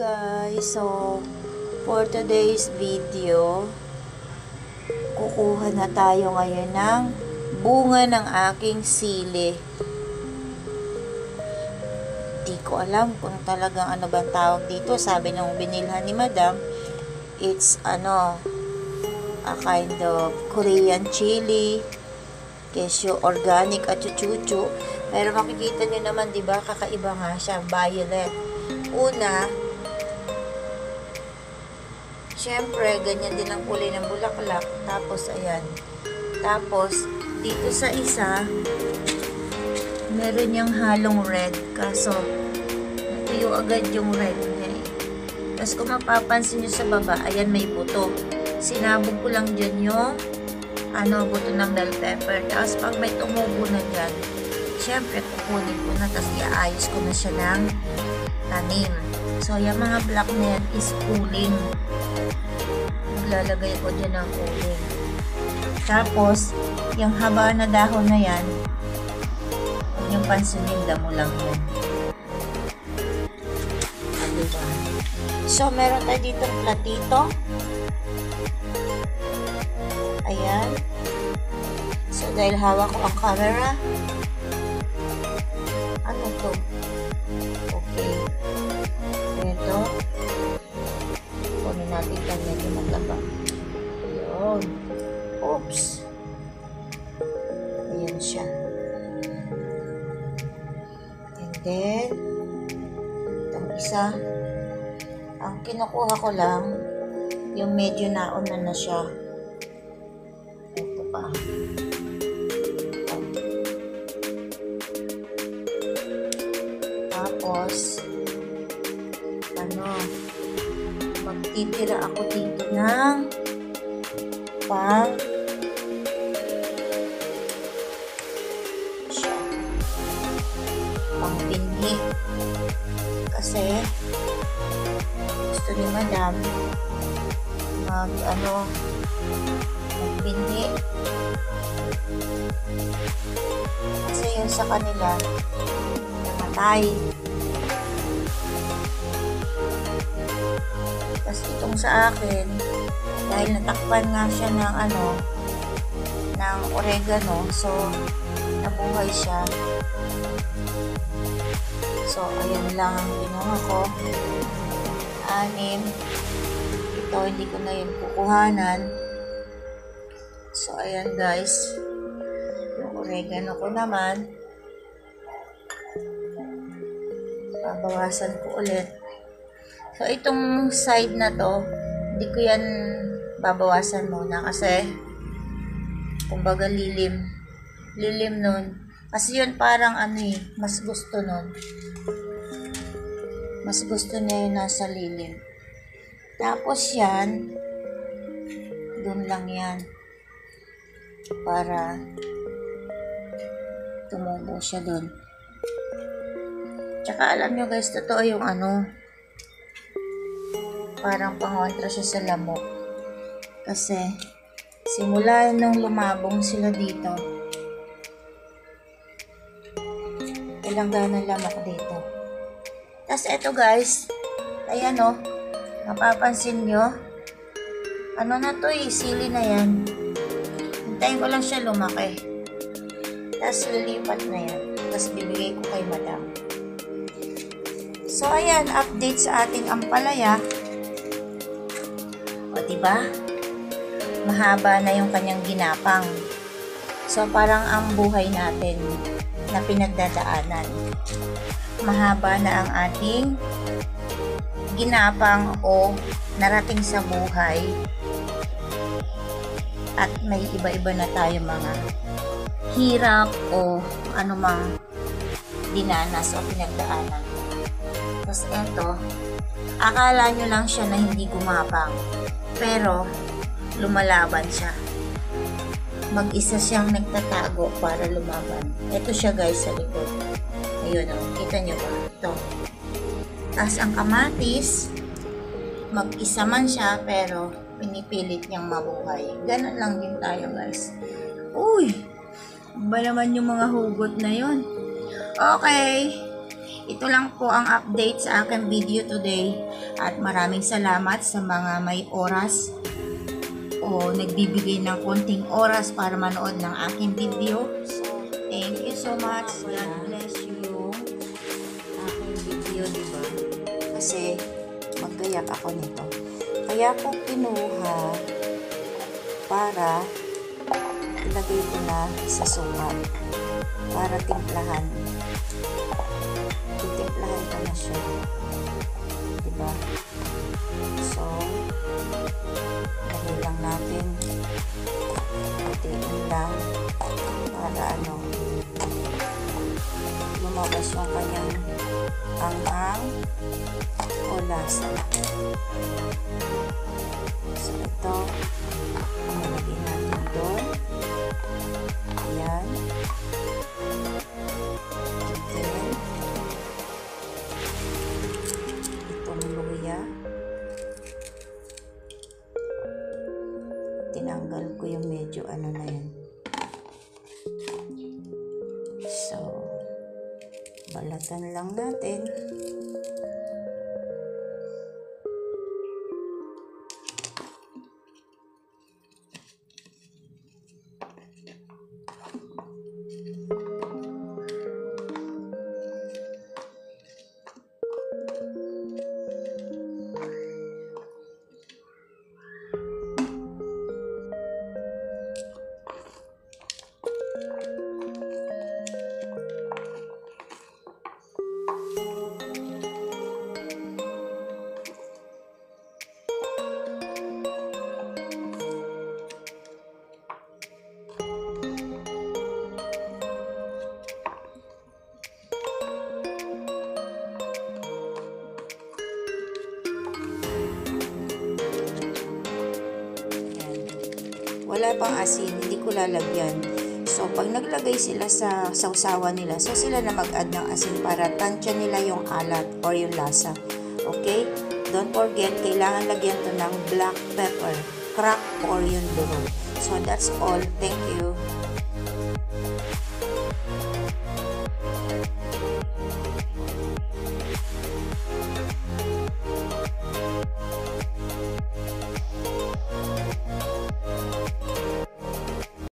Guys, so for today's video, kukuha na tayo ngayon ng bunga ng aking sili. Di ko alam kung talagang ano bang tawag dito. Sabi nung binilhan ni Madam, it's a kind of Korean chili, kesyo organic at chuchuchu. Pero makikita nyo naman, di ba, kakaiba nga siya, violet. Una, syempre, ganyan din ang kulay ng bulaklak. Tapos, ayan. Tapos, dito sa isa, meron niyang halong red. Kaso, natuyo agad yung red niya eh. Tapos, kung mapapansin nyo sa baba, ayan, may buto. Sinabog ko lang dyan yung buto ng bell pepper. Tapos, pag may tumubo na dyan, syempre, kukunin ko na. Tapos, iayos ko na siya ng tanim. So, yung mga black na yan is cooling. Naglalagay ko dyan ng cooling. Tapos, yung haba na dahon na yan, huwag yung pansinin, damo lang yan. Diba? So, meron tayo ditong platito. Ayan. So, dahil hawak ko ang camera, ano to? Okay. Ito. Kunin natin ito medyo maglaba. Ayan. Oops. Ayan siya. And then, itong isa, ang kinukuha ko lang, yung medyo nauna na siya. Ito pa. Tapos, magtitira ako dito ng pang pinhi. Kasi, gusto ni Madam magpinhi. Kasi yun sa kanila, namatay. Tapos itong sa akin, dahil natakpan nga siya ng ng oregano, so nabuhay siya. So ayan lang ang ginawa ko. 6. Ito hindi ko na yun kukuhanan. So ayan guys, yung oregano ko naman, babawasan ko ulit. So, itong side na to, hindi ko yan babawasan muna kasi kumbaga lilim. Lilim nun. Kasi yun parang mas gusto nun. Mas gusto niya yung nasa lilim. Tapos yan, dun lang yan. Para tumubo siya dun. Tsaka alam nyo guys, totoo yung parang pangontra siya sa lamok. Kasi, simula nung lumabong sila dito, ilang ganang lamok dito. Tapos, eto guys, ayan mapapansin nyo, na to sili na yan. Hintayin ko lang siya lumaki. Tapos, lilipat na yan. Tapos, bibigay ko kay Madam. So, ayan, update sa ating ampalaya. O, diba? Mahaba na yung kanyang ginapang. So, parang ang buhay natin na pinagdadaanan. Mahaba na ang ating ginapang o narating sa buhay. At may iba-iba na tayo mga hirap o anumang dinanas o pinagdaanan. Tapos, eto, akala nyo lang siya na hindi gumapang. Pero, lumalaban siya. Mag-isa siyang nagtatago para lumaban. Ito siya guys sa likod. Ayun kita nyo ba? Ito. Tapos ang kamatis, mag-isa man siya pero pinipilit niyang mabuhay. Ganun lang din tayo guys. Uy! Ba naman yung mga hugot na yon? Okay. ito lang po ang update sa aking video today. At maraming salamat sa mga may oras o nagbibigay ng konting oras para manood ng aking video. So, thank you so much. God bless you. Aking video, diba? Kasi maggayak ako nito. Kaya ko kinuha para ilagay ko na sa sukat para timplahan. Titimplahan ko na siya. Diba? So, lagay lang natin. Patiin lang para lumabas yung kanyang anghang o lasa. So, ito nilagay natin doon. Ayan. Then, itong luya. Tinanggal ko yung medyo na yan. So, balatan lang natin. Wala pang asin, hindi ko lalagyan. So, pag naglagay sila sa sausawan nila, so sila na mag-add ng asin para tansya nila yung alat or yung lasa. Okay? Don't forget, kailangan lagyan to ng black pepper, cracked or yung durog. So, that's all. Thank you.